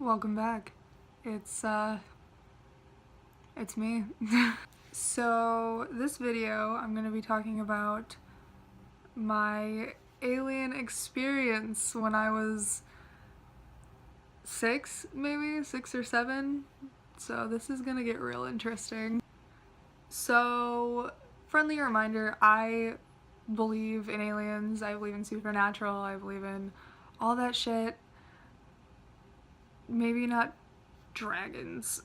welcome back. It's me. So this video I'm gonna be talking about my alien experience when I was 6 or 7. So this is gonna get real interesting. So, friendly reminder, I believe in aliens, I believe in supernatural, I believe in all that shit. Maybe not dragons.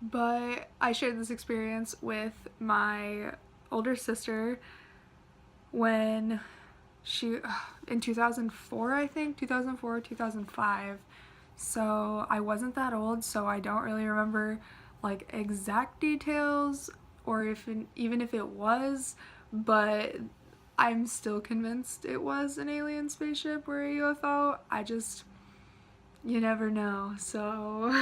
But I shared this experience with my older sister when she, in 2004 I think, 2004, 2005. So I wasn't that old, so I don't really remember like exact details or even if it was, but I'm still convinced it was an alien spaceship or a UFO. You never know. So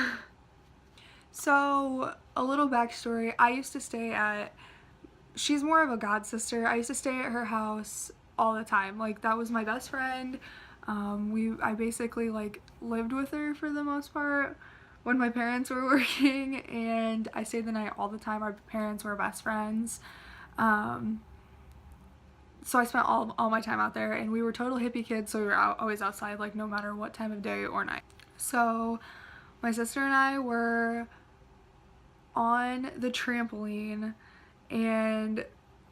a little backstory, I used to stay at, she's more of a god sister, I used to stay at her house all the time. Like, that was my best friend. I basically like lived with her for the most part when my parents were working, and I stayed the night all the time. Our parents were best friends. So I spent all my time out there, and we were total hippie kids, so we were always outside, like, no matter what time of day or night. So my sister and I were on the trampoline and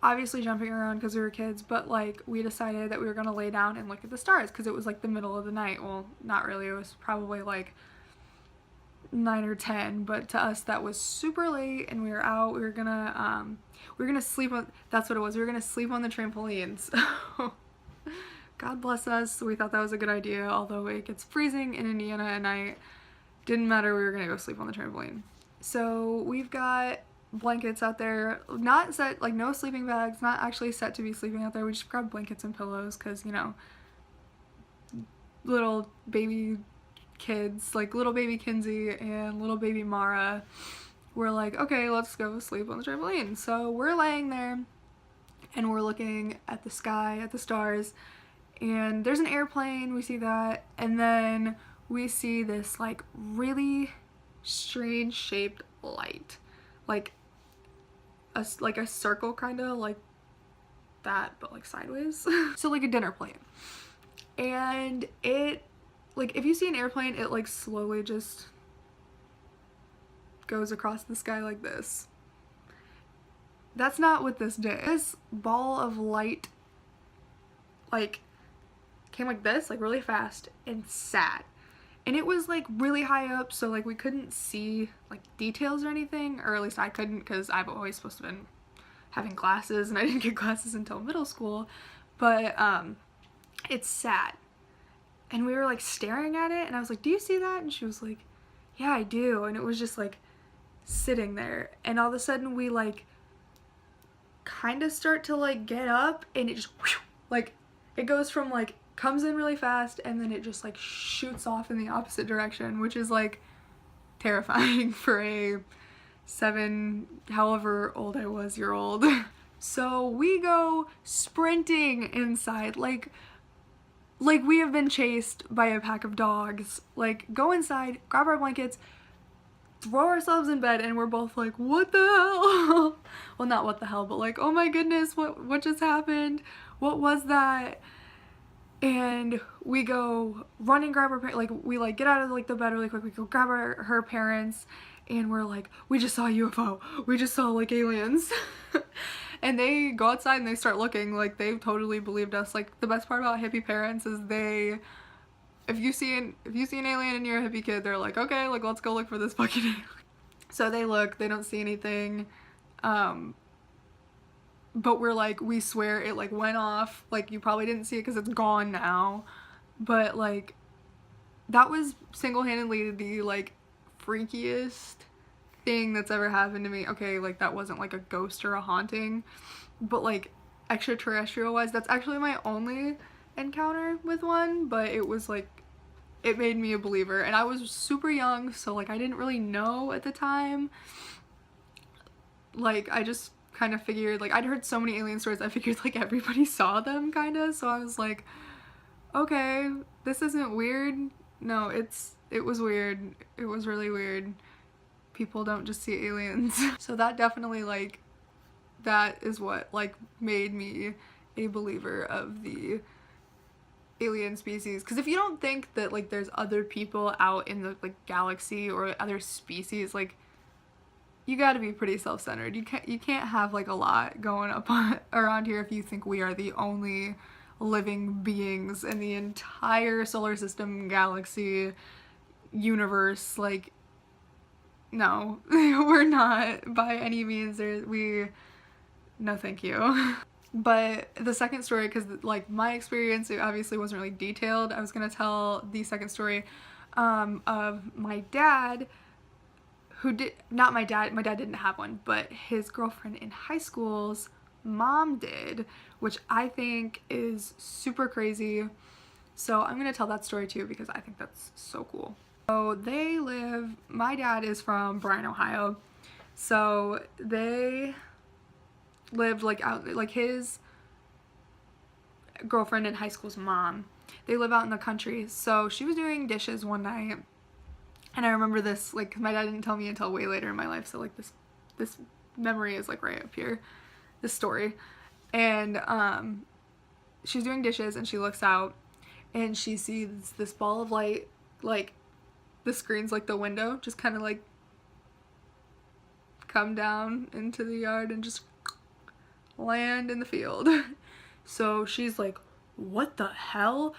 obviously jumping around because we were kids, but like we decided that we were gonna lay down and look at the stars because it was like the middle of the night. Well, not really, it was probably like 9 or 10, but to us that was super late, and we were out. We were gonna sleep on, that's what it was, we were gonna sleep on the trampolines. God bless us, we thought that was a good idea, although it gets freezing in Indiana at night. Didn't matter, we were gonna go sleep on the trampoline. So we've got blankets out there, not set, like no sleeping bags, not actually set to be sleeping out there. We just grabbed blankets and pillows because, you know, little baby kids, like little baby Kinsey and little baby Mara were like, okay, let's go sleep on the trampoline. So we're laying there and we're looking at the sky, at the stars, and there's an airplane, we see that, and then we see this like really strange shaped light, like a circle, kind of like that, but like sideways. So like a dinner plate, and it, like, if you see an airplane, it like slowly just goes across the sky like this. That's not what this did. This ball of light like came like this, like really fast, and sat. And it was like really high up, so like we couldn't see like details or anything, or at least I couldn't, because I've always supposed to have been having glasses and I didn't get glasses until middle school. But it sat, and we were like staring at it, and I was like, do you see that? And she was like, yeah, I do. And it was just like sitting there, and all of a sudden we like kind of start to like get up, and it just whoosh, like it goes from like, comes in really fast, and then it just like shoots off in the opposite direction, which is like terrifying for a 7, however old I was, year old. So we go sprinting inside, like we have been chased by a pack of dogs. Like, go inside, grab our blankets, throw ourselves in bed, and we're both like, what the hell? Well, not what the hell, but like, oh my goodness, what just happened? What was that? And we go run and grab our parents, like we like get out of like the bed really quick, we go grab her parents, and we're like, we just saw a UFO, we just saw like aliens. And they go outside and they start looking, like they've totally believed us. Like, the best part about hippie parents is if you see an alien and you're a hippie kid, they're like, okay, like let's go look for this fucking alien. So they look, they don't see anything, but we're like, we swear it like went off, like you probably didn't see it because it's gone now, but like that was single-handedly the like freakiest thing that's ever happened to me. Okay, like that wasn't like a ghost or a haunting, but like extraterrestrial wise, that's actually my only encounter with one, but it was like, it made me a believer, and I was super young, so like I didn't really know at the time. Like, I just kind of figured, like, I'd heard so many alien stories, I figured like everybody saw them kind of, so I was like, okay, this isn't weird no, it was weird. It was really weird. People don't just see aliens. So that definitely, like, that is what, like, made me a believer of the alien species. Because if you don't think that, like, there's other people out in the, like, galaxy or other species, like, you gotta be pretty self-centered. You can't have, like, a lot going up on, around here if you think we are the only living beings in the entire solar system, galaxy, universe. Like, no, we're not by any means. No thank you. But the second story, because, like, my experience, it obviously wasn't really detailed. I was gonna tell the second story of my dad, who did, not my dad didn't have one, but his girlfriend in high school's mom did, which I think is super crazy. So I'm gonna tell that story too because I think that's so cool. So my dad is from Bryan, Ohio. So they lived, like, out, like, his girlfriend in high school's mom, they live out in the country. So she was doing dishes one night, and I remember this, like, 'cause my dad didn't tell me until way later in my life, so, like, this memory is, like, right up here, this story. And she was doing dishes, and she looks out, and she sees this ball of light, like, the screen's like the window, just kind of, like, come down into the yard and just land in the field. So she's like, what the hell?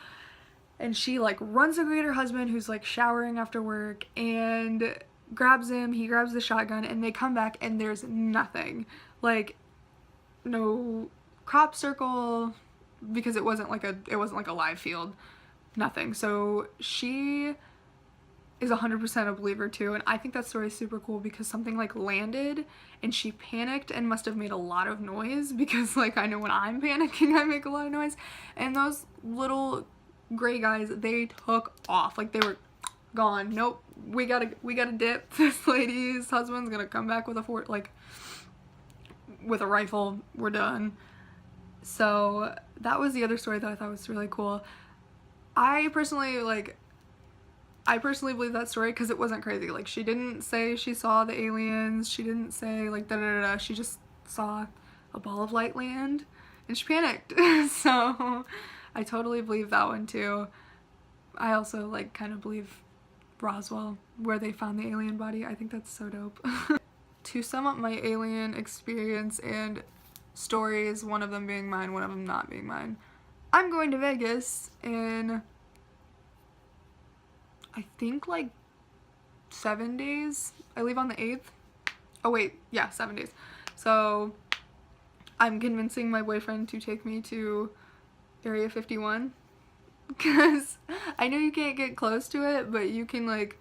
And she, like, runs to greet her husband, who's, like, showering after work, and grabs him. He grabs the shotgun, and they come back, and there's nothing. Like, no crop circle, because it wasn't like a live field. Nothing. So she is 100% a believer too, and I think that story is super cool because something, like, landed and she panicked and must have made a lot of noise, because, like, I know when I'm panicking I make a lot of noise, and those little gray guys, they took off. Like, they were gone. Nope, we gotta dip. This lady's husband's gonna come back with with a rifle. We're done. So that was the other story that I thought was really cool. I personally believe that story because it wasn't crazy. Like, she didn't say she saw the aliens. She didn't say, like, da-da-da-da. She just saw a ball of light land and she panicked. So I totally believe that one too. I also, like, kind of believe Roswell, where they found the alien body. I think that's so dope. To sum up my alien experience and stories, one of them being mine, one of them not being mine, I'm going to Vegas in, I think, like, 7 days. I leave on the 8th. Oh wait, yeah, 7 days. So I'm convincing my boyfriend to take me to Area 51, because I know you can't get close to it, but you can, like,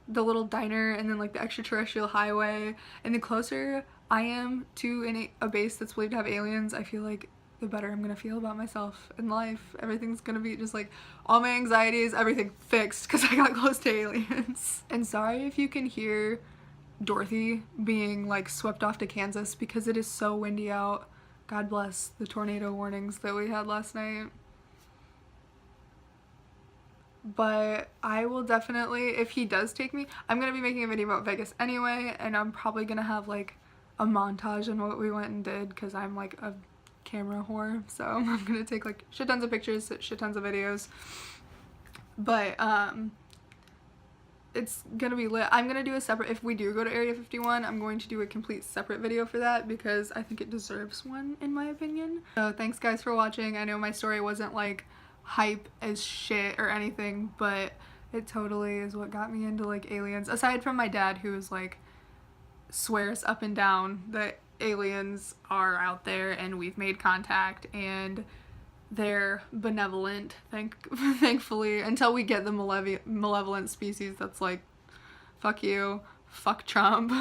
the little diner and then, like, the extraterrestrial highway, and the closer I am to a base that's believed to have aliens, I feel like the better I'm gonna feel about myself in life. Everything's gonna be just, like, all my anxieties, everything fixed because I got close to aliens. And sorry if you can hear Dorothy being, like, swept off to Kansas because it is so windy out. God bless the tornado warnings that we had last night. But I will definitely, if he does take me, I'm gonna be making a video about Vegas anyway, and I'm probably gonna have, like, a montage on what we went and did, because I'm, like, a camera whore, so I'm gonna take, like, shit tons of pictures, shit tons of videos. But it's gonna be lit. I'm gonna do a separate, if we do go to Area 51, I'm going to do a complete separate video for that because I think it deserves one, in my opinion. So thanks guys for watching. I know my story wasn't, like, hype as shit or anything, but it totally is what got me into, like, aliens, aside from my dad, who is, like, swears up and down that aliens are out there and we've made contact and they're benevolent, thankfully, until we get the malevolent species that's like, fuck you, fuck Trump,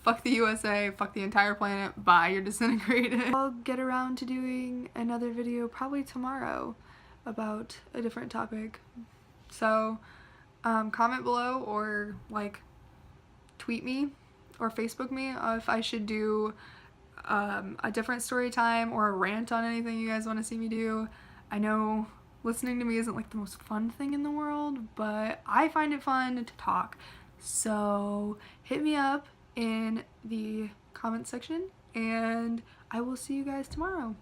fuck the USA, fuck the entire planet, bye, you're disintegrated. I'll get around to doing another video probably tomorrow about a different topic. So comment below or, like, tweet me or Facebook me if I should do a different story time or a rant on anything you guys want to see me do. I know listening to me isn't like the most fun thing in the world, but I find it fun to talk. So hit me up in the comment section, and I will see you guys tomorrow.